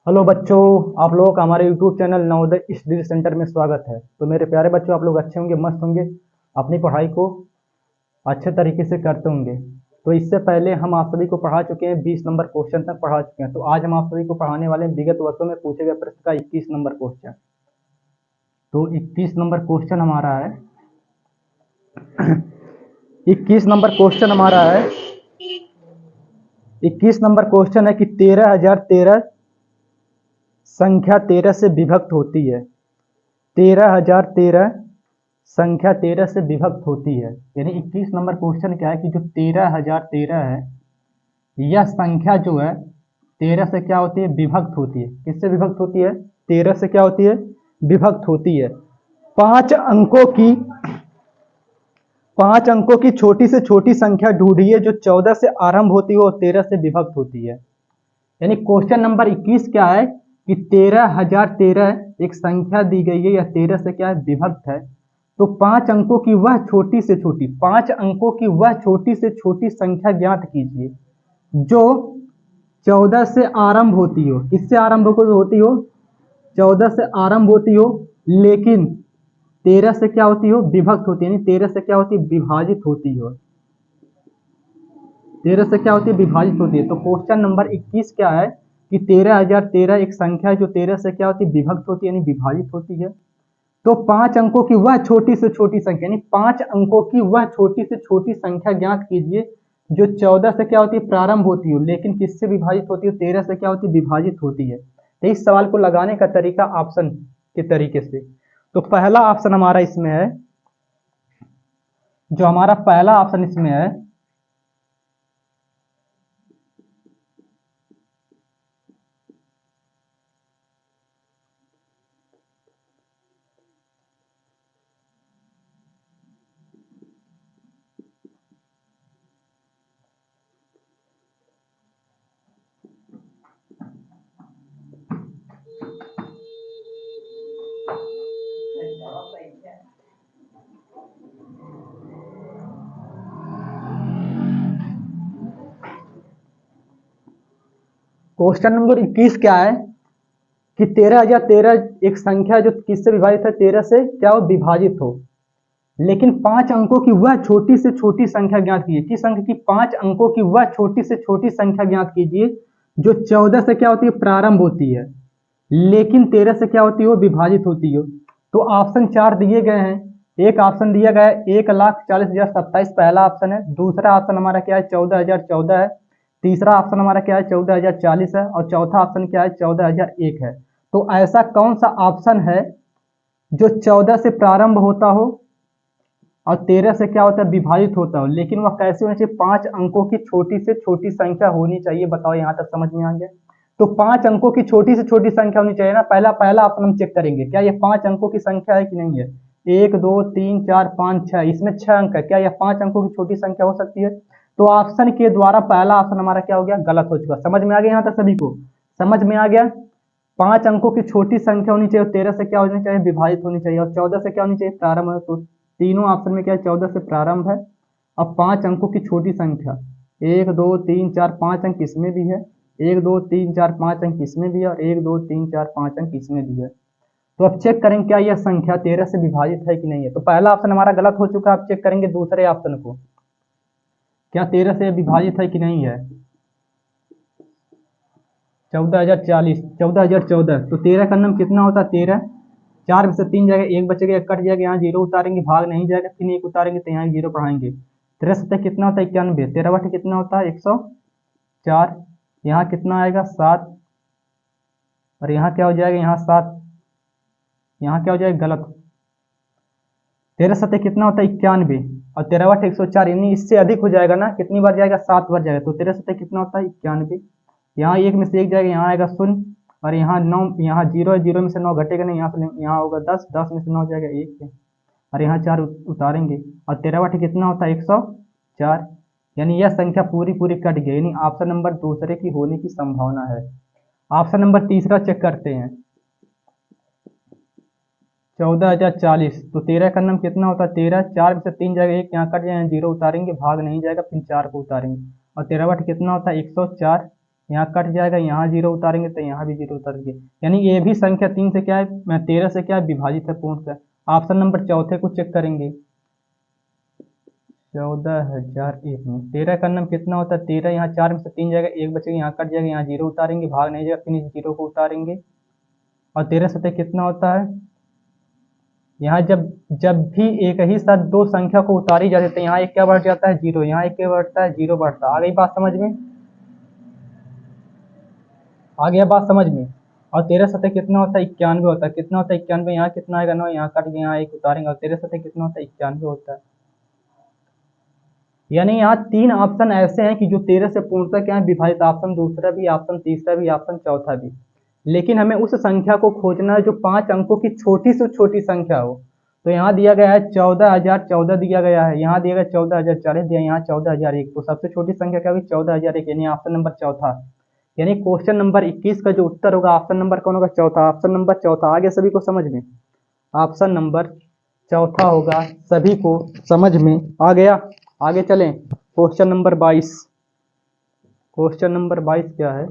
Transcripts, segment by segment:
Hello बच्चों, आप लोगों का हमारे YouTube channel Navodaya study centre में स्वागत है। तो मेरे प्यारे बच्चों, आप लोग अच्छे होंगे, मस्त होंगे, अपनी पढ़ाई को अच्छे तरीके से करते होंगे। तो इससे पहले हम आप सभी को पढ़ा चुके हैं, 20 नंबर क्वेश्चन तक पढ़ा चुके हैं। तो आज हम आप सभी को पढ़ाने वाले हैं विगत वर्षों में पूछे गए प्रश्न का 21 नंबर क्वेश्चन। तो 21 नंबर क्वेश्चन हमारा है 21 नंबर क्वेश्चन हमारा है 21 नंबर क्वेश्चन है कि 13,013 संख्या 13 से विभक्त होती है। 13,013 संख्या 13 से विभक्त होती है। यानी 21 नंबर क्वेश्चन क्या है कि जो 13,013 है, यह संख्या जो है 13 से क्या होती है, विभक्त होती है। किससे विभक्त होती है? 13 से क्या होती है, विभक्त होती है। पांच अंकों की पांच अंकों की छोटी से छोटी संख्या ढूंढिए जो 14 से आरंभ होती है और 13 से विभक्त होती है। यानी क्वेश्चन नंबर 21 क्या है कि 13,013 एक संख्या दी गई है, यह 13 से क्या है, विभक्त है। तो पांच अंकों की वह छोटी से छोटी 5 अंकों की वह छोटी से छोटी संख्या ज्ञात कीजिए जो 14 से आरंभ होती हो। किससे आरंभ होती हो? 14 से आरंभ होती हो, लेकिन 13 से क्या होती हो, विभक्त होती है। यानी 13 से क्या होती है, विभाजित होती हो। 13 से क्या होती है, विभाजित होती है। तो क्वेश्चन नंबर 21 क्या है कि 13,013 एक संख्या है जो 13 से क्या होती है, विभक्त होती है, यानी विभाजित होती है। तो 5 अंकों की वह छोटी से छोटी संख्या, यानी 5 अंकों की वह छोटी से छोटी संख्या ज्ञात कीजिए जो 14 से क्या होती है, प्रारंभ होती हो, लेकिन किससे विभाजित होती है, 13 से क्या होती है, विभाजित होती है। तो इस सवाल को लगाने का तरीका ऑप्शन के तरीके से। तो पहला ऑप्शन हमारा इसमें है, जो हमारा पहला ऑप्शन इसमें है, क्वेश्चन नंबर 21 क्या है कि 13,013 एक संख्या जो किससे विभाजित है, 13 से क्या हो, विभाजित हो, लेकिन 5 अंकों की वह छोटी से छोटी संख्या ज्ञात कीजिए। किस अंक की? 5 अंकों की वह छोटी से छोटी संख्या ज्ञात कीजिए जो 14 से क्या होती है, प्रारंभ होती है, लेकिन 13 से क्या होती हो, विभाजित होती हो। तो ऑप्शन 4 दिए गए हैं। एक ऑप्शन दिया गया है 1,40,027, पहला ऑप्शन है। दूसरा ऑप्शन हमारा क्या है, 14,014 है। तीसरा ऑप्शन हमारा क्या है, 14,040 है। और चौथा ऑप्शन क्या है, 14,001 है। तो ऐसा कौन सा ऑप्शन है जो 14 से प्रारंभ होता हो और 13 से क्या होता है, विभाजित होता हो, लेकिन वह कैसे होनी चाहिए, 5 अंकों की छोटी से छोटी संख्या होनी चाहिए। बताओ, यहां तक समझ में आ गया? तो 5 अंकों की छोटी से छोटी संख्या होनी चाहिए ना। पहला पहला ऑप्शन हम चेक करेंगे, क्या ये 5 अंकों की संख्या है कि नहीं है। 1 2 3 4 5 6, इसमें 6 अंक है, क्या यह 5 अंकों की छोटी संख्या हो सकती है? तो ऑप्शन के द्वारा पहला ऑप्शन हमारा क्या हो गया, गलत हो चुका। समझ में आ गया? यहाँ तक सभी को समझ में आ गया? 5 अंकों की छोटी संख्या होनी चाहिए, 13 से क्या होनी चाहिए, विभाजित होनी चाहिए, और 14 से क्या होनी चाहिए, प्रारंभ है। तो तीनों ऑप्शन में क्या है, 14 से प्रारंभ है। अब 5 अंकों की छोटी संख्या 1 2 3 4 5 अंक इसमें भी है, 1 2 3 4 5 अंक इसमें भी है, और 1 2 3 4 5 अंक इसमें भी है। तो अब चेक करें क्या यह संख्या 13 से विभाजित है कि नहीं है। तो पहला ऑप्शन हमारा गलत हो चुका है। अब चेक करेंगे दूसरे ऑप्शन को, क्या 13 से विभाजित है कि नहीं है। 14,040, 14,014। तो 13 का नंबर कितना होता है, 13। 4 में से 3 जाएगा, 1 बचेगा, 1 कट जाएगा, यहाँ 0 उतारेंगे, भाग नहीं जाएगा, फिर 1 उतारेंगे तो यहाँ 0 बढ़ाएंगे। 13 सतह कितना होता है, 91। 13 बटे कितना होता है, 104। यहाँ कितना आएगा, 7। और यहाँ क्या हो जाएगा, यहाँ 7। यहाँ क्या हो जाएगा, गलत। 13 सतह कितना होता है, 91। और 13 बटे 104, यानी इससे अधिक हो जाएगा ना। कितनी बार जाएगा, 7 बार जाएगा। तो 13 सतह कितना होता है, 91। यहाँ 1 में से 1 जाएगा, यहाँ आएगा 0। और यहाँ 9, यहाँ 0 है, 0 में से 9 घटेगा नहीं, यहाँ से यहाँ होगा 10, 10 में से 9 जाएगा 1 है। और यहाँ 4 उतारेंगे, और 13 बटे कितना होता है, 104। यानी यह संख्या पूरी पूरी कट गई, यानी ऑप्शन नंबर दूसरे की होने की संभावना है। ऑप्शन नंबर तीसरा चेक करते हैं, 14,040। तो 13 का नंबर कितना होता है, 13। 4 में से 3 जाएगा, 1 यहाँ कट जाएगा, 0 उतारेंगे, भाग नहीं जाएगा, फिर 4 को उतारेंगे। और 13 बटे कितना होता है, 104। यहाँ कट जाएगा, यहाँ जीरो उतारेंगे तो यहाँ भी जीरो उतारेंगे, यानी ये भी संख्या 3 से क्या है, 13 से क्या है, विभाजित है पूर्णतः। ऑप्शन नंबर चौथे को चेक करेंगे, 14,001 में 13 का नंबर कितना होता है, 13, यहाँ 4 में से 3 जाएगा, 1 बचेगा, यहाँ कट जाएगा, यहाँ जीरो उतारेंगे, भाग नहीं जाएगा, फिर जीरो को उतारेंगे, और 13 सतह कितना होता है। यहाँ जब जब भी एक ही साथ दो संख्या को उतारी जाती है तो यहाँ एक क्या बढ़ जाता है, जीरो, यहाँ एक क्या बढ़ता है, जीरो बढ़ता है। आ गई बात समझ में, आ गया बात समझ में। और 13 सतह कितना होता है, 91 होता है। कितना होता है 91, यहाँ कितना आएगा 9, यहाँ कट गया, यहाँ एक उतारेंगे, और 13 सतह कितना होता है, 91 होता है। यानी यहाँ 3 ऑप्शन ऐसे हैं कि जो 13 से पूर्णतः क्या है, विभाजित। ऑप्शन दूसरा भी, ऑप्शन तीसरा भी, ऑप्शन चौथा भी। लेकिन हमें उस संख्या को खोजना है जो 5 अंकों की छोटी से छोटी संख्या हो। तो यहाँ दिया गया है 14,014 दिया गया है, यहाँ दिया गया 14,040 दिया, यहाँ 14,001। तो सबसे छोटी संख्या क्या होगी, 14,001, यानी ऑप्शन नंबर चौथा। यानी क्वेश्चन नंबर 21 का जो उत्तर होगा ऑप्शन नंबर कौन होगा, चौथा। ऑप्शन नंबर चौथा। आगे सभी को समझ में, ऑप्शन नंबर चौथा होगा, सभी को समझ में आ गया। आगे चलें, क्वेश्चन नंबर 22। क्वेश्चन नंबर 22 क्या है,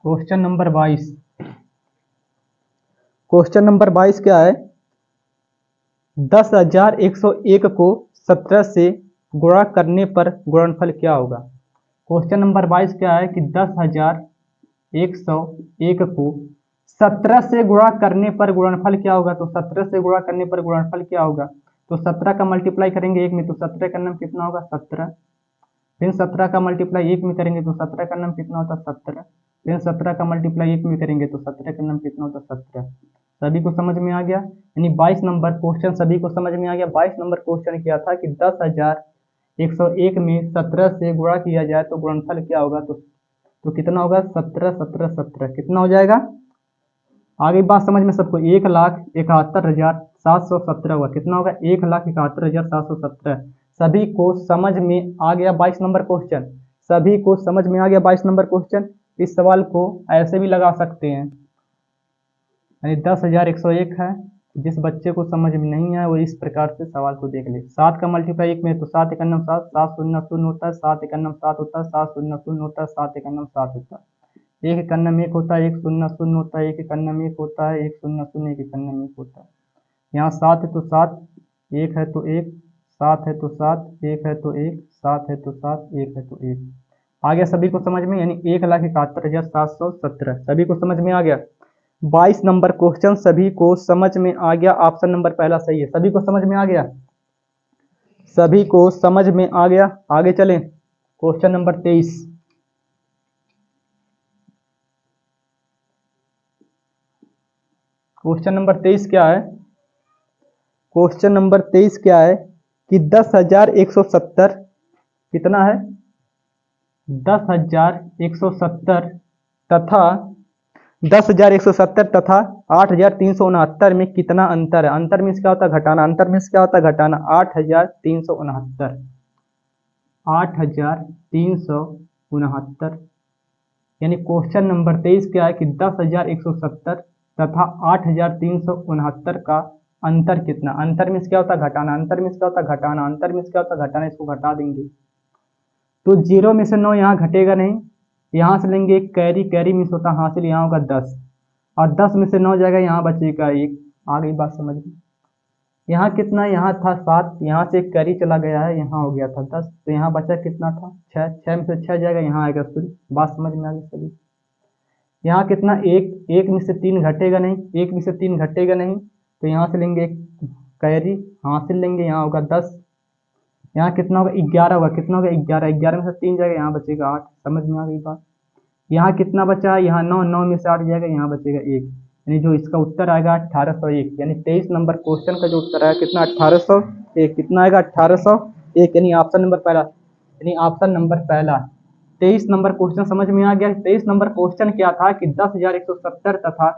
क्वेश्चन नंबर 22। क्वेश्चन नंबर 22 क्या है, 10,101 को 17 से गुणा करने पर गुणनफल क्या होगा। क्वेश्चन नंबर 22 क्या है कि 10,101 को 17 से गुणा करने पर गुणनफल क्या होगा। तो 17 से गुणा करने पर गुणनफल क्या होगा, तो 17 का मल्टीप्लाई करेंगे 1 में तो 17 का नाम कितना होगा, 17। फिर 17 का मल्टीप्लाई 1 में करेंगे तो 17 का नाम कितना होता है, 17। फिर 17 का मल्टीप्लाई 1 में करेंगे तो 17 का नाम कितना होता है, 17। सभी को समझ में आ गया। यानी 22 नंबर क्वेश्चन सभी को समझ में आ गया। 22 नंबर क्वेश्चन क्या था कि 10,101 में 17 से गुणा किया जाए तो गुणनफल क्या होगा। तो कितना होगा, 17 17 17 कितना हो जाएगा। आगे बात समझ में सबको, 1,71,717 हुआ, कितना होगा, 1,71,717। सभी को समझ में आ गया 22 नंबर क्वेश्चन, सभी को समझ में आ गया 22 नंबर क्वेश्चन। इस सवाल को ऐसे भी लगा सकते हैं, यानी 10,101 है। जिस बच्चे को समझ में नहीं आया वो इस प्रकार से सवाल को देख ले। 7 का मल्टीप्लाई 1 में तो 7 1 7, 7 0 0 होता है, 7 1 7 होता है, 7 0 0 होता है, 7 1 7 होता है। 1 1 1 होता है, 1 0 0 होता है, 1 1 1 होता है, 1 0 0 1 1 1 होता है। यहाँ 7 है तो 7, 1 है तो 1, 7 है तो 7, 1 है तो 1, 7 है तो 7, 1 है तो 1। आ गया सभी को समझ में, यानी 1,71,717 सभी को समझ में आ गया। 22 नंबर क्वेश्चन सभी को समझ में आ गया। ऑप्शन नंबर पहला सही है, सभी को समझ में आ गया, सभी को समझ में आ गया। आगे चलें, क्वेश्चन नंबर 23। क्वेश्चन नंबर 23 क्या है, क्वेश्चन नंबर 23 क्या है कि 10,170 कितना है, 10,170 तथा 10,170 तथा 8,369 में कितना अंतर है। अंतर मीन्स क्या होता है, घटाना। अंतर मीन्स क्या होता है, घटाना। 8,369, 8,369, यानी क्वेश्चन नंबर 23 क्या है कि 10,170 तथा 8,369 का अंतर कितना। अंतर मीन्स क्या होता है, घटाना। अंतर मीन्स क्या होता है, घटाना। अंतर मीन्स क्या होता है, घटाना। इसको घटा देंगे तो 0 में से 9 यहाँ घटेगा नहीं, यहाँ से लेंगे एक कैरी, कैरी मीन्स होता है हासिल, यहाँ होगा 10, और 10 में से 9 जाएगा, यहाँ बचेगा 1। आ गई बात समझ में। यहाँ कितना, यहाँ था 7, यहाँ से एक कैरी चला गया है, यहाँ हो गया था 10, तो यहाँ बचा कितना था 6, 6 में से 6 जाएगा, यहाँ आएगा शून्य। बात समझ में आ गई सभी। यहाँ कितना, 1, 1 में से 3 घटेगा नहीं, 1 में से 3 घटेगा नहीं, तो यहाँ से लेंगे एक कैरी, हासिल लेंगे, यहाँ होगा 10, यहाँ कितना होगा 11 होगा, कितना होगा 11, 11 में से 3 जाएगा, यहाँ बचेगा 8। समझ में आ गई बात। यहाँ कितना बचा, यहाँ 9, 9 में से 8 जाएगा, यहाँ बचेगा 1, यानी जो इसका उत्तर आएगा 1801। यानी 23 नंबर क्वेश्चन का जो उत्तर आएगा कितना, 1801। कितना आएगा, 1801, यानी ऑप्शन नंबर पहला, यानी ऑप्शन नंबर पहला। 23 नंबर क्वेश्चन समझ में आ गया। 23 नंबर क्वेश्चन क्या था कि 10,170 तथा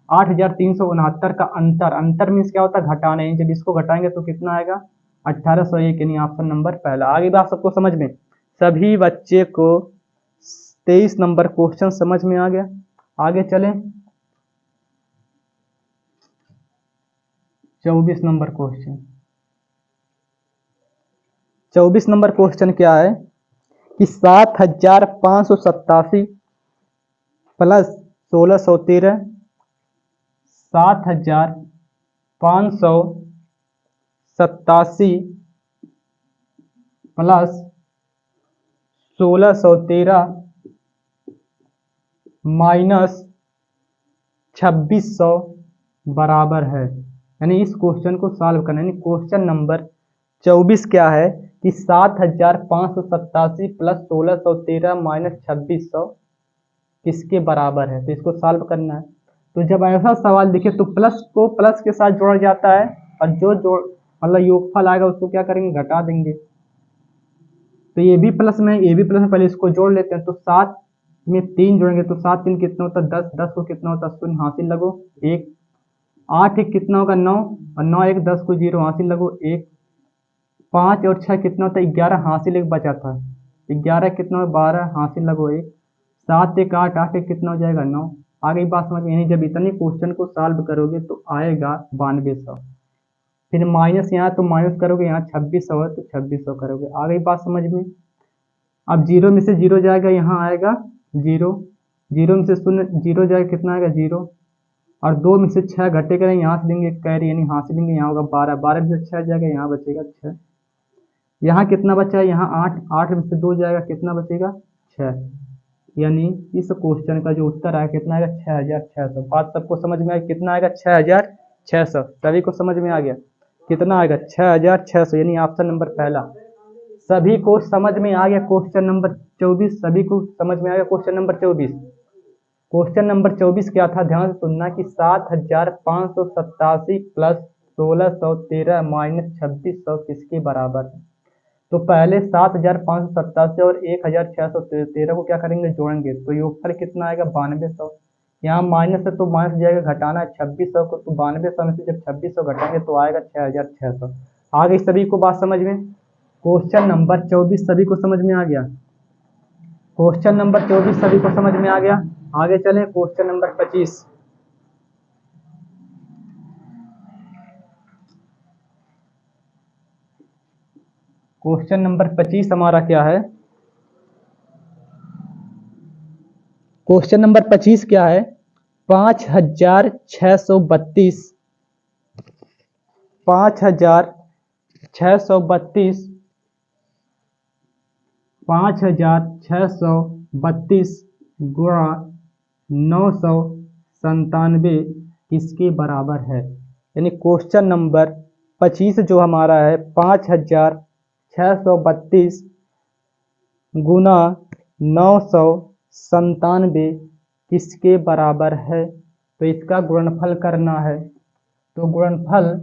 8,369 का अंतर। अंतर मीन्स क्या होता है, घटाना। जब इसको घटाएंगे तो कितना आएगा, 1801, यानी ऑप्शन नंबर पहला। आगे बात सबको समझ में, सभी बच्चे को 23 नंबर क्वेश्चन समझ में आ गया। आगे चलें, 24 नंबर क्वेश्चन। 24 नंबर क्वेश्चन क्या है कि 7587 प्लस 1613, 7587 प्लस 1613 माइनस 2600 बराबर है। यानी इस क्वेश्चन को सॉल्व करना, यानी क्वेश्चन नंबर 24 क्या है कि 7587 प्लस 1613 माइनस 2600 किसके बराबर है। तो इसको सॉल्व करना है। तो जब ऐसा सवाल दिखे तो प्लस को प्लस के साथ जोड़ा जाता है और जो जोड़ मतलब योगफल आएगा उसको क्या करेंगे, घटा देंगे। तो ये भी प्लस में ये भी प्लस में, पहले इसको जोड़ लेते हैं। तो 7 में 3 जोड़ेंगे तो 7 3 कितना होता है 10, 10 को कितना होता है शून्य हासिल लगो 1, 8 1 कितना होगा 9 और 9 1 10 को 0 हासिल लगो 1, 5 और 6 कितना होता है 11 हासिल 1 बचा था 11 कितना होगा 12 हासिल लगो 1, 7 1 8 8 1 कितना हो जाएगा 9। आ गई बात समझ में। यानी जब इतने क्वेश्चन को सॉल्व करोगे तो आएगा 9200। फिर माइनस यहाँ तो माइनस करोगे, यहाँ 2600 है तो 2600 करोगे। आ गई बात समझ में। अब 0 में से 0 जाएगा, यहाँ आएगा 0, 0 में से 0 0 जाएगा कितना आएगा 0, और 2 में से 6 घटेगा यहाँ से लेंगे कैरी, यानी यहाँ से लेंगे यहाँ होगा 12, 12 में से 6 जाएगा यहाँ बचेगा 6, यहाँ कितना बचा है यहाँ 8, 8 में से 2 जाएगा कितना बचेगा 6। यानी इस क्वेश्चन का जो उत्तर आया कितना आएगा 6600। बात सबको समझ में आएगा कितना आएगा 6600। सभी को समझ में आ गया कितना आएगा 6600, यानी ऑप्शन नंबर पहला। सभी को समझ में आ गया क्वेश्चन नंबर 24। सभी को समझ में आ गया क्वेश्चन नंबर 24। क्वेश्चन नंबर 24 क्या था, ध्यान से सुनना कि 7587 प्लस 1613 माइनस 2600 किसके बराबर है। तो पहले 7587 और 1613 को क्या करेंगे, जोड़ेंगे। तो योगफल कितना आएगा 9200। यहाँ माइनस है तो माइनस जाएगा, घटाना है 2600 को, तो 9200 में से जब 2600 घटाएंगे तो आएगा 6600। आ गई सभी को बात समझ में। क्वेश्चन नंबर 24 सभी को समझ में आ गया। क्वेश्चन नंबर 24 सभी को समझ में आ गया। आगे चले क्वेश्चन नंबर 25। क्वेश्चन नंबर 25 हमारा क्या है, क्वेश्चन नंबर 25 क्या है 5632 5632 5632 गुणा 997 किसके बराबर है। यानी क्वेश्चन नंबर 25 जो हमारा है 5632 गुना 997 किसके बराबर है। तो इसका गुणनफल करना है। तो गुणनफल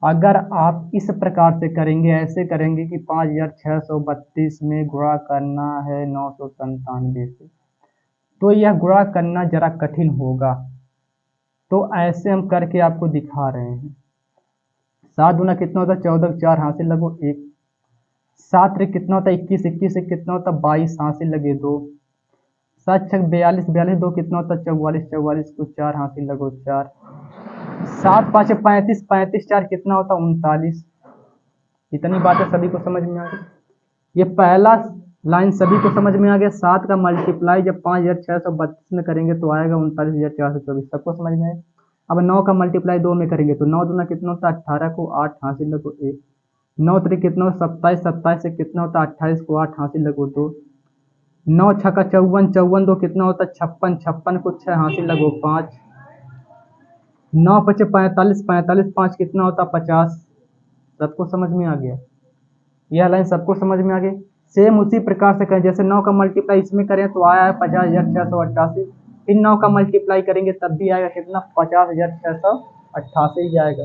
अगर आप इस प्रकार से करेंगे, ऐसे करेंगे कि 5632 में गुणा करना है 997 से, तो यह गुणा करना जरा कठिन होगा। तो ऐसे हम करके आपको दिखा रहे हैं। 7 गुना कितना होता है 14, 4 हासिल लगो 1, 7 रे कितना होता है 21, 21 से कितना होता है 22 हासिल लगे 2, 7 6 42, 42 2 कितना होता है 44, 44 को 4 हासिल लगो 4, 7 5 35, 35 4 कितना होता है 39। इतनी बातें सभी को समझ में आ गई। ये पहला लाइन सभी को समझ में आ गया। 7 का मल्टीप्लाई जब 5632 में करेंगे तो आएगा 39,424। सबको समझ में आए। अब 9 का मल्टीप्लाई 2 में करेंगे तो 9 दूना कितना होता है 18 को 8 हासिल लगो 1, 9 3 कितना होता 27, 27 से कितना होता 28 को 8 हासिल लगो 2, 9 6 का 54, 54 2 कितना होता 56, 56 को 6 हासिल लगो 5, 9 5 45, 45 5 कितना होता 50। सबको समझ में आ गया। यह लाइन सबको समझ में आ गई। सेम उसी प्रकार से करें, जैसे 9 का मल्टीप्लाई इसमें करें तो आया है 50,688, फिर 9 का मल्टीप्लाई करेंगे तब भी आएगा कितना 50,688 आएगा।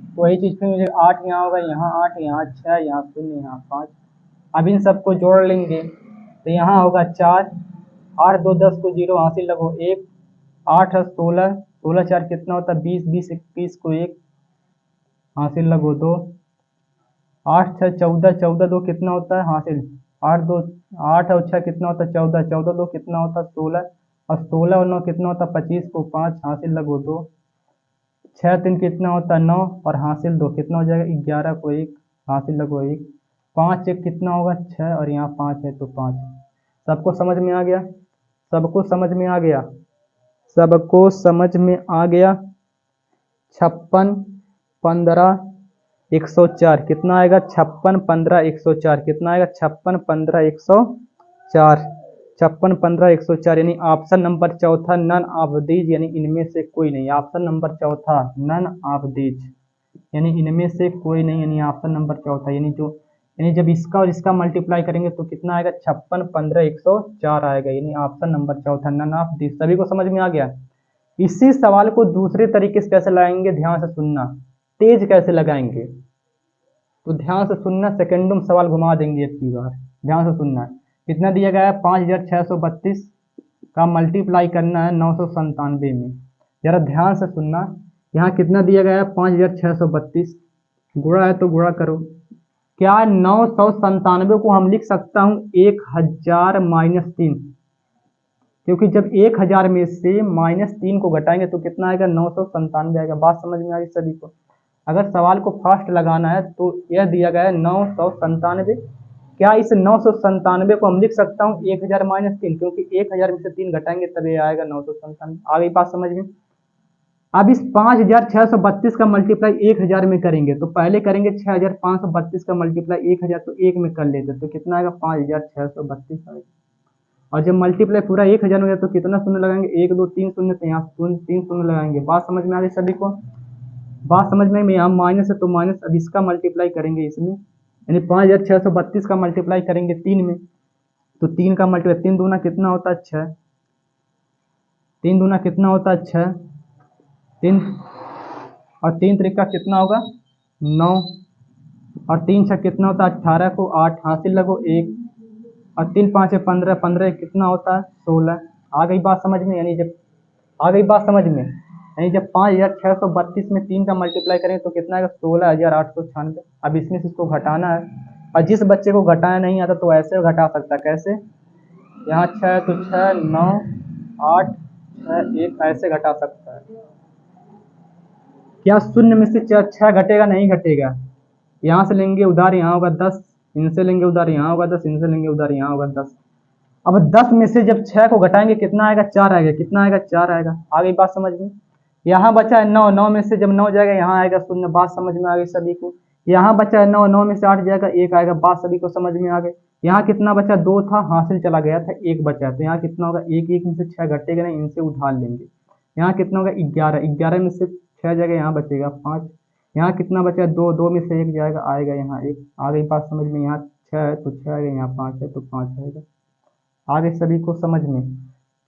तो वही चीज़ फिर मुझे 8 यहाँ होगा, यहाँ 8, यहाँ 6, यहाँ 0, यहाँ 5। अब इन सबको जोड़ लेंगे तो यहाँ होगा 4, 8 2 10 को 0 हासिल लगो 1, 8 16, 16 4 कितना होता है 20, 20 21 को 1 हासिल लगो 2, 8 6 14, 14 2 कितना होता है हासिल 8 2 8 और 6 कितना होता है 14, 14 2 कितना होता है 16, और 16 और 9 कितना होता है 25 को 5 हासिल लगो 2, 6 3 कितना होता है 9 और हासिल 2 कितना हो जाएगा 11 को 1 हासिल लगो 1 5 1 कितना होगा 6 और यहाँ 5 है तो 5। सबको समझ में आ गया? सबको समझ में आ गया? सबको समझ में आ गया? 56 15 104 कितना आएगा 56 15 104 कितना आएगा 56 15 104 56 15 104 यानी ऑप्शन नंबर चौथा नन ऑफ दीज यानी इनमें से कोई नहीं। ऑप्शन नंबर चौथा नन ऑफ दीज यानी इनमें से कोई नहीं यानी ऑप्शन नंबर चौथा यानी जब इसका और इसका मल्टीप्लाई करेंगे तो कितना आएगा 56 15 104 आएगा यानी ऑप्शन नंबर चौथा नन ऑफ दीज। सभी को समझ में आ गया? इसी सवाल को दूसरे तरीके से कैसे लगाएंगे ध्यान से सुनना। तेज कैसे लगाएंगे तो ध्यान से सुनना, सेकेंडुम सवाल घुमा देंगे एक ही बार। ध्यान से सुनना, कितना दिया गया है 5632 का मल्टीप्लाई करना है 997 में। जरा ध्यान से सुनना, यहाँ कितना दिया गया है 5632 गुणा है तो गुणा करो। क्या 997 को हम लिख सकता हूँ 1000 - 3 क्योंकि जब 1000 में से -3 को घटाएंगे तो कितना आएगा 997 आएगा। बात समझ में आ रही सभी को? अगर सवाल को फास्ट लगाना है तो यह दिया गया है 997। क्या इस 997 को हम लिख सकता हूँ 1000 - 3 क्योंकि 1000 में से 3 घटाएंगे तब ये आएगा 997। आ गई बात समझ में? अब इस 5632 का मल्टीप्लाई 1000 में करेंगे तो पहले करेंगे 6532 का मल्टीप्लाई 1000 तो 1 में कर लेते तो कितना आएगा 5632 आएगा। और जब मल्टीप्लाई पूरा 1000 हो गया तो कितना शून्य लगाएंगे 1 2 3 शून्य तो यहाँ 3 शून्य लगाएंगे। बात समझ में आ गई सभी को? बात समझ में यहाँ माइनस है तो माइनस, अब इसका मल्टीप्लाई करेंगे इसमें यानी 5632 का मल्टीप्लाई करेंगे 3 में तो 3 का मल्टीप्लाई 3 दूना कितना होता है 6, 3 दूना कितना होता है 6, 3 और 3 त्रिका कितना होगा 9 और 3 6 कितना होता है 18 को 8 हासिल लगो 1 और 3 5 है 15 15 कितना होता है 16। आ गई बात समझ में? यानी जब आ गई बात समझ में यानी जब 5632 में 3 का मल्टीप्लाई करें तो कितना आएगा 16896। अब इसमें से इसको घटाना है और जिस बच्चे को घटाना नहीं आता तो ऐसे घटा सकता है। कैसे? यहाँ 6 तो 6 9 8 6 1 ऐसे घटा सकता है। क्या शून्य में से 6 घटेगा? नहीं घटेगा। यहाँ से लेंगे उधार यहाँ होगा 10, इनसे लेंगे उधार यहाँ होगा 10, इनसे लेंगे उधार यहाँ होगा 10। अब 10 में से जब 6 को घटाएंगे कितना आएगा 4 आएगा। कितना आएगा 4 आएगा। आ गई बात समझ में? यहाँ बचा है 9, 9 में से जब 9 जाएगा यहाँ आएगा शून्य। बात समझ में आ गई सभी को? यहाँ बचा है 9, 9 में से 8 जाएगा 1 आएगा। बात सभी को समझ में आ गई? यहाँ कितना बचा 2 था हासिल चला गया था 1 बचा तो यहाँ कितना होगा 1 1 में से 6 घटेगा नहीं, इनसे उधार लेंगे। यहाँ कितना होगा 11, 11 में से 6 जाएगा यहाँ बचेगा 5। यहाँ कितना बचा 2, 2 में से 1 जाएगा आएगा यहाँ 1। आ गई बात समझ में? यहाँ 6 है तो 6 आएगा, यहाँ 5 है तो 5 आएगा। आगे सभी को समझ में?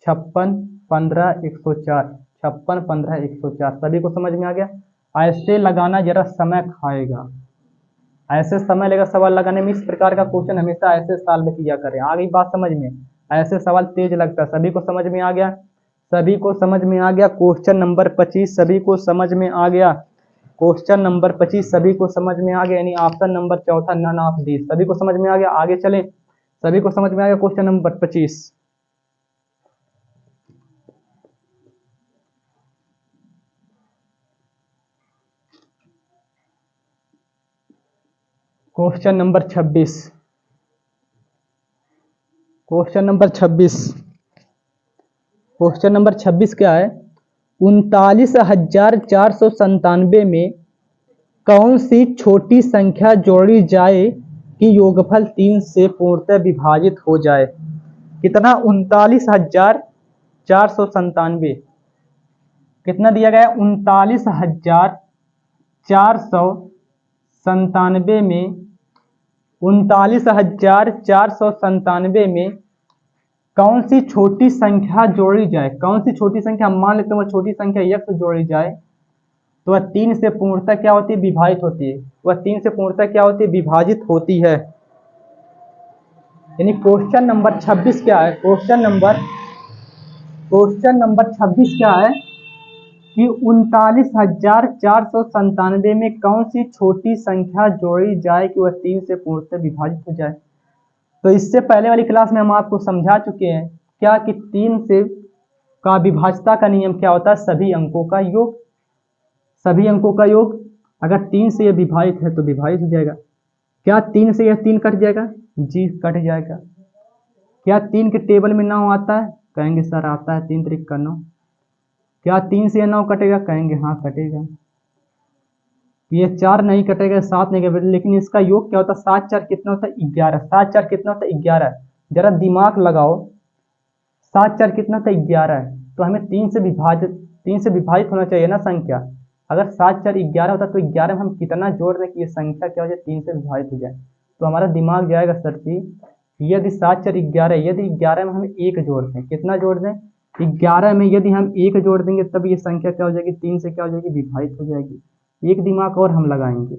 56 15 104 56 15 104 सभी को समझ में आ गया? ऐसे लगाना जरा समय खाएगा, ऐसे समय लेगा सवाल लगाने में। इस प्रकार का क्वेश्चन हमेशा ऐसे साल में किया करें। आ गई बात समझ में? ऐसे सवाल तेज लगता है। सभी को समझ में आ गया? सभी को समझ में आ गया? क्वेश्चन नंबर 25 सभी को समझ में आ गया? क्वेश्चन नंबर 25 सभी को समझ में आ गया यानी ऑप्शन नंबर चौथा नन ऑफ दीज। सभी को समझ में आ गया? आगे चले, सभी को समझ में आ गया question number 25। Question number 26, question number 26, question number 26 क्या है 39,497 में कौन सी छोटी संख्या जोड़ी जाए कि योगफल 3 से पूर्णतः विभाजित हो जाए। कितना 39,497 कितना दिया गया 39,497 में 39,497 में कौन सी छोटी संख्या जोड़ी जाए। कौन सी छोटी संख्या मान लेते हैं छोटी संख्या x जोड़ी जाए तो वह 3 से पूर्णतः क्या होती है विभाजित होती है। वह 3 से पूर्णतः क्या होती है विभाजित होती है। यानी क्वेश्चन नंबर 26 क्या है क्वेश्चन नंबर 26 क्या है कि 39,497 में कौन सी छोटी संख्या जोड़ी जाए कि वह 3 से पूर्णतः विभाजित हो जाए। तो इससे पहले वाली क्लास में हम आपको समझा चुके हैं क्या कि 3 से का विभाज्यता का नियम क्या होता है सभी अंकों का योग। सभी अंकों का योग। अगर 3 से यह विभाजित है तो विभाजित हो जाएगा। क्या 3 से यह 3 कट जाएगा? जी कट जाएगा। क्या 3 के टेबल में 9 आता है? कहेंगे सर आता है, 3 3 का 9। क्या 3 से यह 9 कटेगा? कहेंगे हाँ कटेगा। ये 4 नहीं कटेगा, 7 नहीं कटेगा, लेकिन इसका योग क्या होता है? 7 4 कितना होता है? 11। 7 4 कितना होता है? 11। जरा दिमाग लगाओ, 7 4 कितना होता है? 11 है। तो हमें 3 से विभाजित होना चाहिए ना संख्या। अगर 7 4 11 होता तो 11 में हम कितना जोड़ दें कि ये संख्या क्या हो जाए? 3 से विभाजित हो जाए। तो हमारा दिमाग जाएगा सर जी, यदि 7 4 11, यदि 11 में हम 1 जोड़ दें, कितना जोड़ दें? 11 में यदि हम 1 जोड़ देंगे तब ये संख्या क्या हो जाएगी? 3 से क्या हो जाएगी? विभाजित हो जाएगी। एक दिमाग और हम लगाएंगे,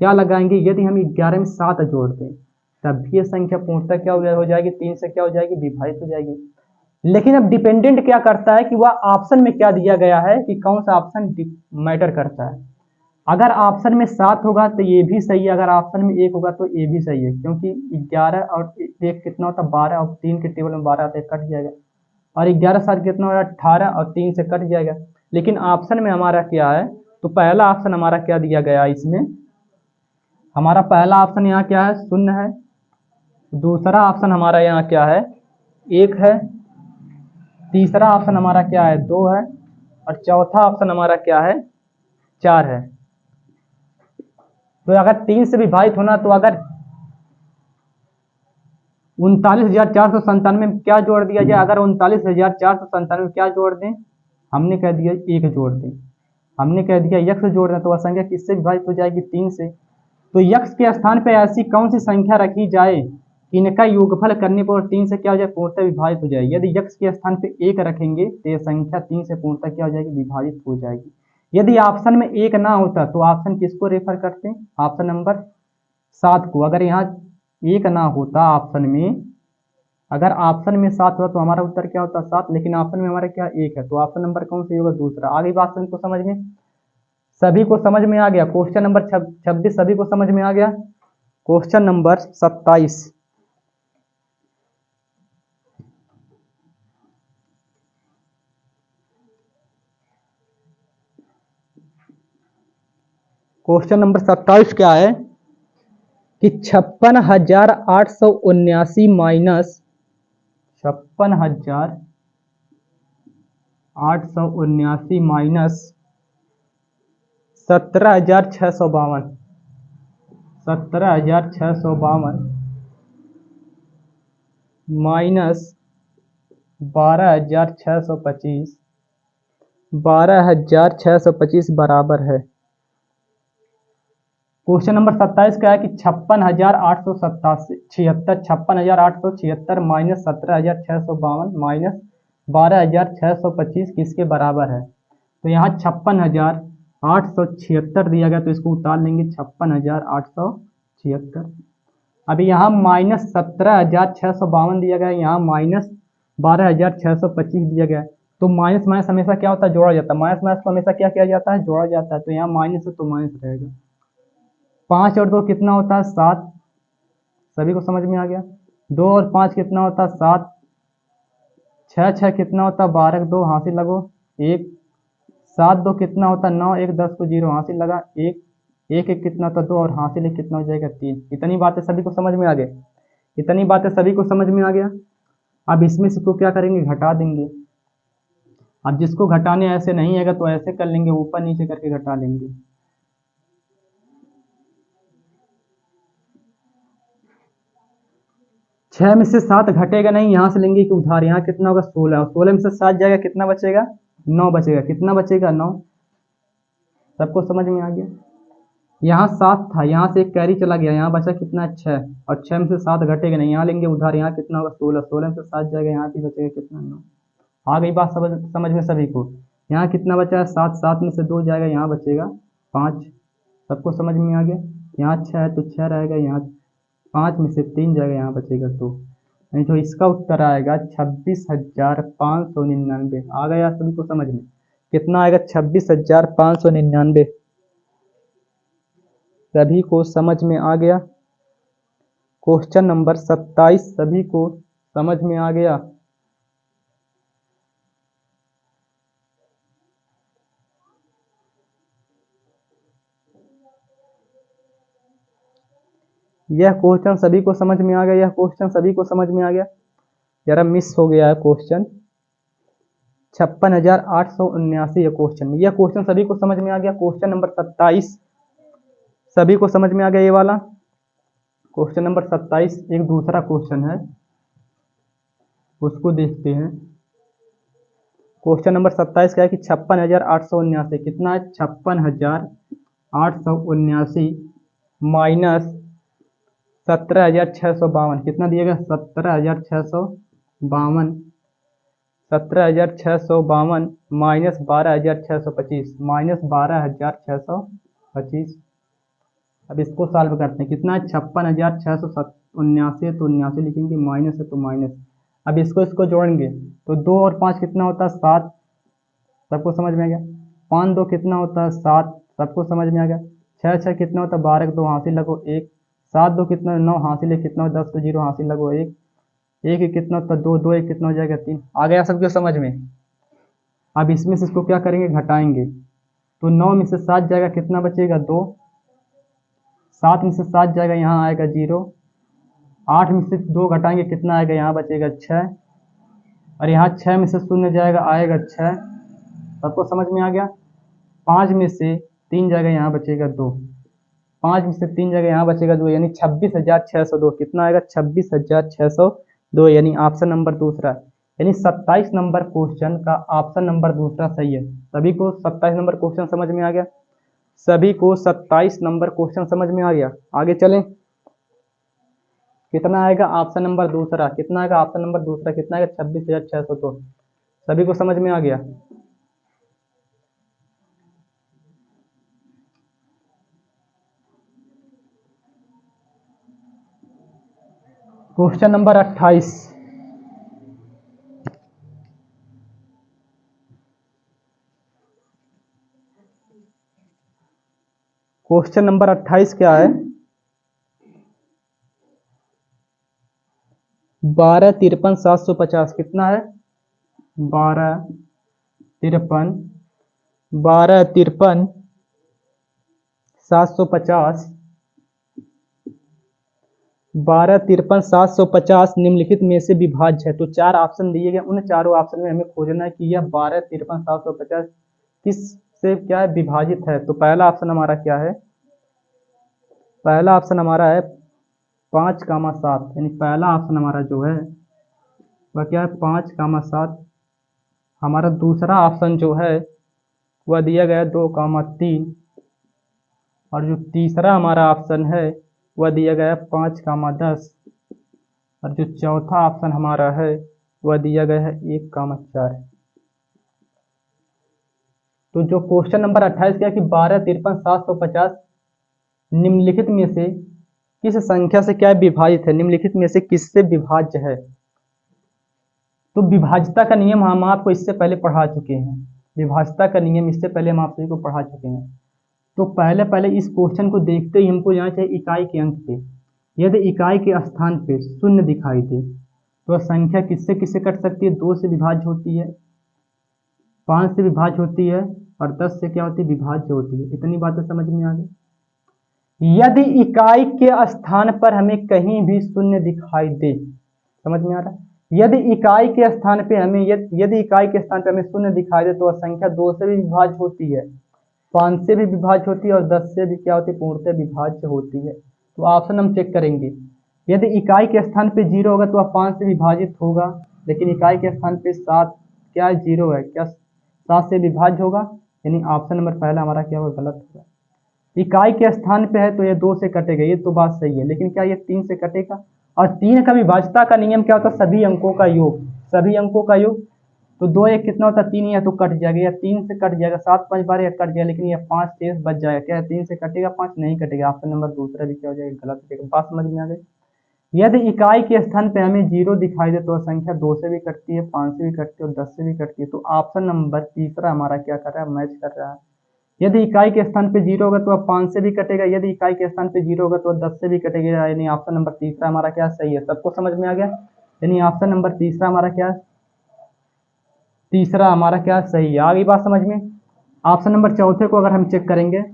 क्या लगाएंगे? यदि हम 11 में 7 जोड़ दें तब भी ये संख्या पूर्णतः क्या हो जाएगी? 3 से क्या हो जाएगी? विभाजित हो जाएगी। लेकिन अब डिपेंडेंट क्या करता है कि वह ऑप्शन में क्या दिया गया है, कि कौन सा ऑप्शन मैटर करता है। अगर ऑप्शन में 7 होगा तो ये भी सही है, अगर ऑप्शन में 1 होगा तो ये भी सही है, क्योंकि 11 और 1 कितना होता है? 12, और 3 के टेबल में 12 आता है, कट जाएगा। और 11 7 कितना हो रहा है? 18, और 3 से कट जाएगा। लेकिन ऑप्शन में हमारा क्या है? तो पहला ऑप्शन हमारा क्या दिया गया है इसमें? हमारा पहला ऑप्शन यहाँ क्या है? 0 है। दूसरा ऑप्शन हमारा यहाँ क्या है? 1 है। तीसरा ऑप्शन हमारा क्या है? 2 है। और चौथा ऑप्शन हमारा क्या है? 4 है। तो अगर 3 से विभाजित होना, तो अगर 39,497 में क्या जोड़ दिया जाए? अगर 39,497 में क्या जोड़ दें? हमने कह दिया 1 जोड़ दें, हमने कह दिया यक्स जोड़ दें, तो वह संख्या किससे विभाजित हो जाएगी? 3 से। तो यक्स के स्थान पर ऐसी कौन सी संख्या रखी जाए इनका योगफल करने पर 3 से क्या हो जाए? पूर्णतः विभाजित हो जाएगी। यदि यक्स के स्थान पे 1 रखेंगे तो यह संख्या 3 से पूर्णतः क्या हो जाएगी? विभाजित हो जाएगी। यदि ऑप्शन में 1 ना होता तो ऑप्शन किसको रेफर करते हैं? ऑप्शन नंबर 7 को। अगर यहाँ 1 ना होता ऑप्शन में, अगर ऑप्शन में 7 होता तो हमारा उत्तर क्या होता? 7। लेकिन ऑप्शन में हमारा क्या? 1 है, तो ऑप्शन नंबर कौन सी होगा? दूसरा। आगे बात सभी को समझ में, सभी को समझ में आ गया? क्वेश्चन नंबर 26 सभी को समझ में आ गया? क्वेश्चन नंबर 27, क्वेश्चन नंबर 27 क्या है कि 56,879 माइनस 56,879 माइनस 17,652, 17,652 माइनस 12,625, 12,625 बराबर है। क्वेश्चन नंबर 27 क्या है कि 56,876 माइनस 17,652 माइनस 12,625 किसके बराबर है? तो यहाँ 56,876 दिया गया, तो इसको उतार लेंगे 56,876। अभी यहाँ माइनस 17,652 दिया गया, यहाँ माइनस 12,625 दिया गया। तो माइनस माइनस हमेशा क्या होता है? जोड़ा जाता है। माइनस माइनस को हमेशा क्या किया जाता है? जोड़ा जाता है। तो यहाँ माइनस है तो माइनस रहेगा। 5 और 2 कितना होता है? 7। सभी को समझ में आ गया? 2 और 5 कितना होता है? 7। 6 6 कितना होता है? 12, 2 हासिल लगो 1। 7 2 कितना होता है? 9, 1 10 को 0 हासिल लगा 1, 1 1 कितना होता है? 2, और हासिल 1 कितना हो जाएगा? 3। इतनी बातें सभी को समझ में आ गई? इतनी बातें सभी को समझ में आ गया? अब इसमें से को क्या करेंगे? घटा देंगे। अब जिसको घटाने ऐसे नहीं आएगा तो ऐसे कर लेंगे, ऊपर नीचे करके घटा लेंगे। 6 में से 7 घटेगा नहीं, यहाँ से लेंगे कि उधार। यहाँ कितना होगा? 16, और 16 में से 7 जाएगा, कितना बचेगा? 9 बचेगा। कितना बचेगा? 9। सबको समझ में आ गया? यहाँ 7 था, यहाँ से एक कैरी चला गया, यहाँ बचा कितना? 6, और 6 में से 7 घटेगा नहीं, यहाँ लेंगे उधार। यहाँ कितना होगा? 16, 16 में से 7 जाएगा, यहाँ भी बचेगा कितना? 9। आ गई बात समझ में सभी को? यहाँ कितना बचा है? 7, 7 में से 2 जाएगा, यहाँ बचेगा 5। सबको समझ में आ गया? यहाँ 6 है तो 6 रहेगा, यहाँ 5 में से 3 जाएगा, यहाँ बचेगा 2। नहीं तो इसका उत्तर आएगा 26,599। आ गया सभी को समझ में? कितना आएगा? 26,599। सभी को समझ में आ गया? क्वेश्चन नंबर 27 सभी को समझ में आ गया? यह क्वेश्चन सभी को समझ में आ गया, यह क्वेश्चन सभी को समझ में आ गया। जरा मिस हो गया है क्वेश्चन 56,879 यह क्वेश्चन सभी को समझ में आ गया। क्वेश्चन नंबर 27 सभी को समझ में आ गया ये वाला। क्वेश्चन नंबर 27 एक दूसरा क्वेश्चन है, उसको देखते हैं। क्वेश्चन नंबर 27 क्या है कि 56,879 कितना है, 56,879 माइनस 17,652 कितना दिएगा, 17,652 17,652 माइनस 12,625 माइनस 12,625। अब इसको सॉल्व करते हैं, कितना है 56,679 तो 79 लिखेंगे, माइनस है तो माइनस। अब इसको जोड़ेंगे तो 2 और 5 कितना होता है 7, सबको समझ में आ गया। 5 2 कितना होता है 7, सबको समझ में आ गया। 6 6 कितना होता है 12 2 हासिल लगो 1, 7 2 कितना 9 हासिल है कितना 10 तो 0 हासिल लगो 1, 1 कितना होता है 2 2 1 कितना हो जाएगा 3। आ गया सबको समझ में। अब इसमें से इसको क्या करेंगे, घटाएंगे तो 9 में से 7 जाएगा कितना बचेगा 2, 7 में से 7 जाएगा यहाँ आएगा 0, 8 में से 2 घटाएंगे कितना आएगा यहाँ बचेगा 6, और यहाँ 6 में से 0 जाएगा आएगा 6, सबको समझ में आ गया। 5 में से 3 जाएगा यहाँ बचेगा 2, 5 में से 3 जाएगा यहाँ बचेगा 2, यानी 26,602 कितना आएगा 26,602, यानी ऑप्शन नंबर दूसरा, यानी 27 नंबर क्वेश्चन का ऑप्शन नंबर दूसरा सही है। सभी को 27 नंबर क्वेश्चन समझ में आ गया, सभी को 27 नंबर क्वेश्चन समझ में आ गया। आगे चलें, कितना आएगा ऑप्शन नंबर दूसरा, कितना आएगा ऑप्शन नंबर दूसरा, कितना आएगा 26,602, सभी को समझ में आ गया। क्वेश्चन नंबर 28, क्वेश्चन नंबर 28 क्या है, 1253,750 कितना है 1253,750 1253,750 निम्नलिखित में से विभाज्य है। तो 4 ऑप्शन दिए गए, उन चारों ऑप्शन में हमें खोजना है कि यह 1253,750 किस से क्या है विभाजित है। तो पहला ऑप्शन हमारा क्या है, पहला ऑप्शन हमारा है 5,7, यानी पहला ऑप्शन हमारा जो है वह क्या है 5,7। हमारा दूसरा ऑप्शन जो है वह दिया गया 2,3, और जो तीसरा हमारा ऑप्शन है वह दिया गया 5,10, और जो चौथा ऑप्शन हमारा है वह दिया गया है 1,4। तो जो क्वेश्चन नंबर 28 क्या है कि 1253,750 निम्नलिखित में से किस संख्या से क्या विभाजित है, निम्नलिखित में से किससे विभाज्य है। तो विभाज्यता का नियम हम आपको इससे पहले पढ़ा चुके हैं, विभाज्यता का नियम इससे पहले हम आप सभी को पढ़ा चुके हैं। तो पहले इस क्वेश्चन को देखते ही हमको जाना चाहिए इकाई के अंक पे। यदि इकाई के स्थान पे शून्य दिखाई दे तो संख्या किससे किससे कट सकती है, 2 से विभाज्य होती है, 5 से विभाज्य होती है, और 10 से क्या होती है विभाज्य होती है। इतनी बातें समझ में आ गई। यदि इकाई के स्थान पर हमें कहीं भी शून्य दिखाई दे, समझ में आ रहा है, यदि इकाई के स्थान पे हमें यदि इकाई के स्थान पे हमें शून्य दिखाई दे तो वह संख्या 2 से भी विभाज्य होती है, 5 से भी विभाज्य होती है, और 10 से भी क्या होती है पूर्णतः विभाज्य होती है। तो ऑप्शन हम चेक करेंगे, यदि इकाई के स्थान पे 0 होगा तो वह 5 से विभाजित होगा, लेकिन इकाई के स्थान पे 7 क्या 0 है, क्या 7 से विभाज्य होगा, यानी ऑप्शन नंबर पहला हमारा क्या होगा गलत होगा। इकाई के स्थान पे है तो ये 2 से कटेगा, ये तो बात सही है, लेकिन क्या ये 3 से कटेगा। और 3 का विभाज्यता का नियम क्या होता है, सभी अंकों का योग, सभी अंकों का योग। तो 2 1 कितना होता है 3, या तो कट जाएगा, या 3 से कट जाएगा, 7 5 12 या कट जाएगा, लेकिन ये 5 शेष बच जाएगा, क्या है 3 से कटेगा 5 नहीं कटेगा, ऑप्शन नंबर दूसरा भी क्या हो जाएगा गलत हो जाएगा। बात समझ में आ गई। यदि इकाई के स्थान पे हमें 0 दिखाई दे तो संख्या 2 से भी कटती है, 5 से भी कटती है, और 10 से भी कटती है। तो ऑप्शन नंबर तीसरा हमारा क्या कर रहा है, मैच कर रहा है। यदि इकाई के स्थान पे 0 होगा तो अब 5 से भी कटेगा, यदि इकाई के स्थान पे 0 होगा तो 10 से भी कटेगा, यानी ऑप्शन नंबर तीसरा हमारा क्या सही है। सबको समझ में आ गया, यानी ऑप्शन नंबर तीसरा हमारा क्या, तीसरा हमारा क्या सही है। आ गई बात समझ में। ऑप्शन नंबर चौथे को अगर हम चेक करेंगे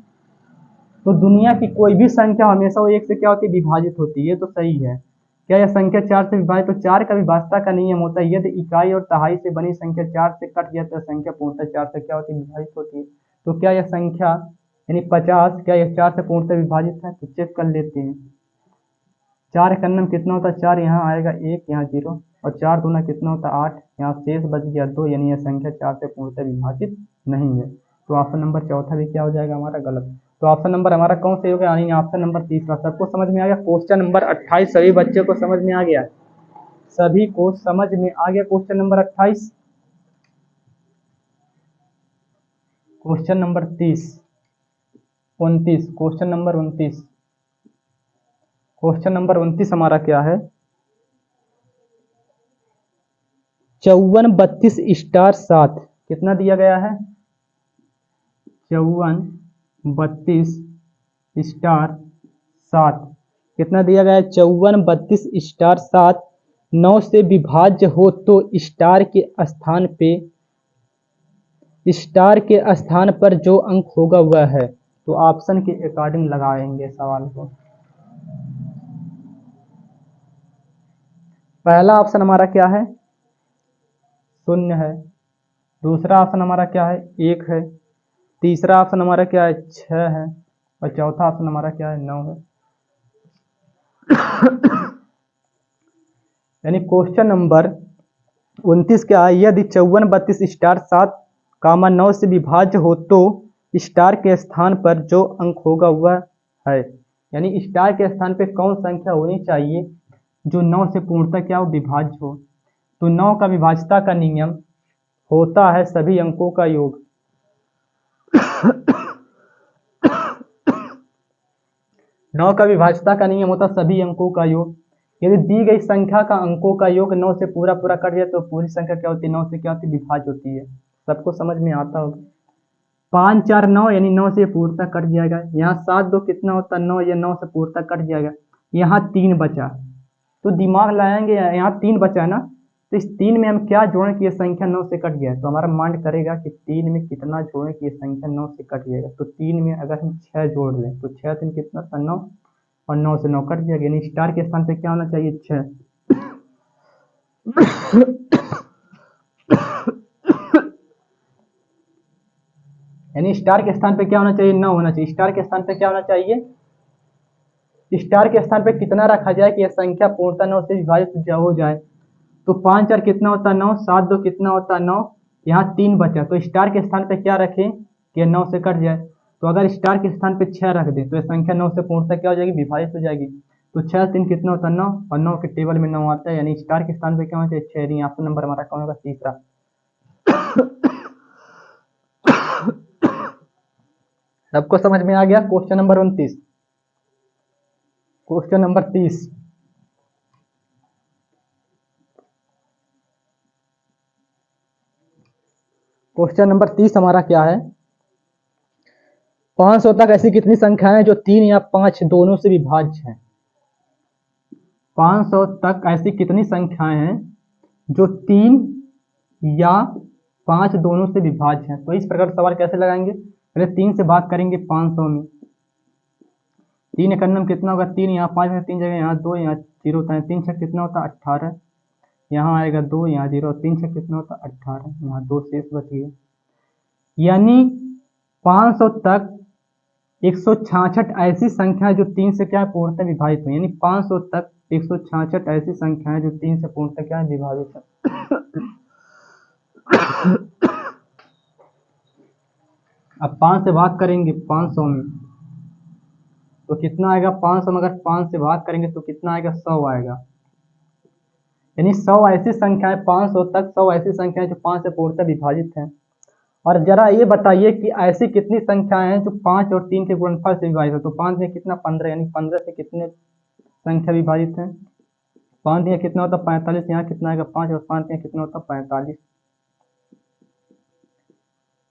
तो दुनिया की कोई भी संख्या हमेशा वो एक से क्या होती है, विभाजित होती है। ये तो सही है। क्या यह संख्या 4 से विभाजित? तो 4 का विभाज्यता का नियम होता है यदि इकाई और दहाई से बनी संख्या 4 से कट जाए तो संख्या पूर्णतः 4 से क्या होती है, विभाजित होती है। तो क्या यह संख्या यानी 50 क्या यह 4 से पूर्णतः विभाजित है? तो चेक कर लेते हैं। 4 करने में कितना होता है, 4 यहाँ आएगा 1, यहाँ 0 और 4 दूना कितना होता है 8, यहाँ शेष बच गया 2, यानी यह संख्या 4 से पूर्णतः विभाजित नहीं है। तो ऑप्शन नंबर चौथा भी क्या हो जाएगा हमारा, गलत। तो ऑप्शन नंबर हमारा कौन सही हो गया, यानी ऑप्शन नंबर तीसरा। सबको समझ में आ गया? क्वेश्चन नंबर 28 सभी बच्चों को समझ में आ गया? सभी को समझ में आ गया question number 28? Question number 29 question number 29 question number 29 हमारा क्या है, 54 32 स्टार 7 कितना दिया गया है, 54 32 स्टार 7 कितना दिया गया है, 54 32 स्टार 7 9 से विभाज्य हो तो स्टार के स्थान पर जो अंक होगा वह है। तो ऑप्शन के अकॉर्डिंग लगाएंगे सवाल को। पहला ऑप्शन हमारा क्या है, 0 है। दूसरा ऑप्शन हमारा क्या है, 1 है। तीसरा ऑप्शन हमारा क्या है, 6 है। और चौथा ऑप्शन हमारा क्या है, 9 है। यानी क्वेश्चन नंबर 29 क्या है, यदि 54 32 स्टार 7 कामा 9 से विभाज्य हो तो स्टार के स्थान पर जो अंक होगा वह है। यानी स्टार के स्थान पे कौन संख्या होनी चाहिए जो 9 से पूर्णतः क्या हो, विभाज्य हो। तो 9 का विभाज्यता का नियम होता है सभी अंकों का योग। 9 का विभाज्यता का नियम होता है सभी अंकों का योग। यदि दी गई संख्या का अंकों का योग 9 से पूरा कट जाए तो पूरी संख्या क्या होती है, 9 से क्या होती है, विभाज्य होती है। सबको समझ में आता होगा। 5 4 9 यानी 9 से पूर्णतः कट जाएगा। यहाँ 7 2 कितना होता है, 9, ये 9 से पूर्णतः कट जाएगा। यहाँ 3 बचा तो दिमाग लगाएंगे, यहाँ 3 बचा है ना, तो इस 3 में हम क्या जोड़ें कि ये संख्या 9 से कट जाए। तो हमारा माइंड करेगा कि 3 में कितना जोड़ें कि ये संख्या 9 से कट जाएगा। तो 3 में अगर हम 6 जोड़ लें तो 6 3 कितना था, 9 और 9 से 9 कट जाएगा। यानी स्टार के स्थान पे क्या होना चाहिए, 6। यानी स्टार के स्थान पे क्या होना चाहिए, 9 होना चाहिए। स्टार के स्थान पे क्या होना चाहिए, स्टार के स्थान पे कितना रखा जाए कि यह संख्या पूर्णतः 9 से विभाजित हो जाए। तो 5 4 कितना होता है, 9, 7 2 कितना होता है, 9, यहाँ 3 बचा। तो स्टार के स्थान पे क्या रखें कि 9 से कट जाए। तो अगर स्टार के स्थान पे 6 रख दें तो यह संख्या 9 से पूर्णतः क्या हो जाएगी, विभाजित हो जाएगी। तो 6 3 कितना होता है, 9 और 9 के टेबल में 9 आता है। यानी स्टार के स्थान पे क्या होना चाहिए, 6। नहीं, ऑप्शन नंबर हमारा कौन होगा, तीसरा। सबको समझ में आ गया question number 29। Question number 30, question number 30 हमारा क्या है, 500 तक ऐसी कितनी संख्याएं जो 3 या 5 दोनों से विभाज्य हैं। 500 तक ऐसी कितनी संख्याएं हैं जो 3 या 5 दोनों से विभाज्य हैं। तो इस प्रकार सवाल कैसे लगाएंगे, पहले 3 से भाग करेंगे 500 में। 3 करने में कितना होगा, 3, यहाँ 5 में 3 जगह, यहाँ 2, यहाँ 0 होता है। 3 6 कितना होता है, 18। यहाँ आएगा 2, यहाँ 0, 3 6 कितना होता है, 18। यहाँ 2 शेष बच गए। यानी 500 तक 166 ऐसी संख्या जो 3 से क्या पूर्णतः विभाजित हुई। यानी 500 तक 166 ऐसी संख्याएं जो 3 से पूर्णतः क्या विभाजित है। अब 5 से भाग करेंगे 500 में तो कितना आएगा, 500 में अगर 5 से भाग करेंगे तो कितना आएगा, 100 आएगा। यानी 100 ऐसी संख्याएं, 500 तक 100 ऐसी संख्याएं जो 5 से पूर्णतः विभाजित हैं। और जरा ये बताइए कि ऐसी कितनी संख्याएं हैं जो 5 और 3 के गुणनफल से विभाजित है। तो 5 में कितना, 15। यानी 15 से कितने संख्या विभाजित है, 5 में कितना होता है, 45। यहाँ कितना आएगा, 5 और 5 में कितना होता है, 45।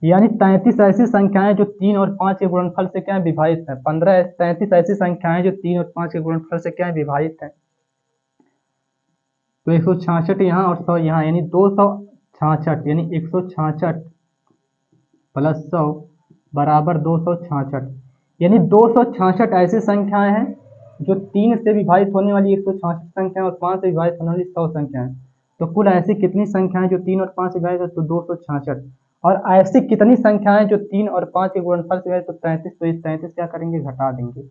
यानी 33 ऐसी संख्याएं जो 3 और 5 के गुणनफल से क्या विभाजित है। 33 ऐसी संख्याएं जो 3 और 5 के गुणनफल से क्या विभाजित है। तो 166 यहाँ और 100 यहाँ, यानी 266। यानी 166 प्लस 100 बराबर 266। यानी 266 ऐसी संख्याएं हैं जो 3 से विभाजित होने वाली 166 संख्या और 5 से विभाजित होने वाली 100 संख्याएं। तो कुल ऐसी कितनी संख्याएं जो 3 और 5 से विभाजित है? तो 266। और ऐसी कितनी संख्याएं जो 3 और 5 के गुणनफल से विभाजित? तो 33। तो इस 33 क्या करेंगे? घटा देंगे।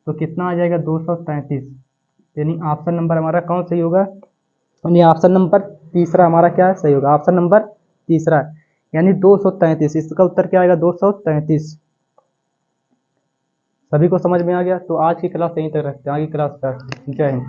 तो कितना आ जाएगा? 233। यानी ऑप्शन नंबर हमारा कौन सही होगा? यानी ऑप्शन नंबर तीसरा हमारा क्या है? सही होगा। ऑप्शन नंबर तीसरा यानी 233। इसका उत्तर क्या आएगा? 233। सभी को समझ में आ गया? तो आज की क्लास यहीं तक रखते हैं, आगे क्लास पर। जय हिंद।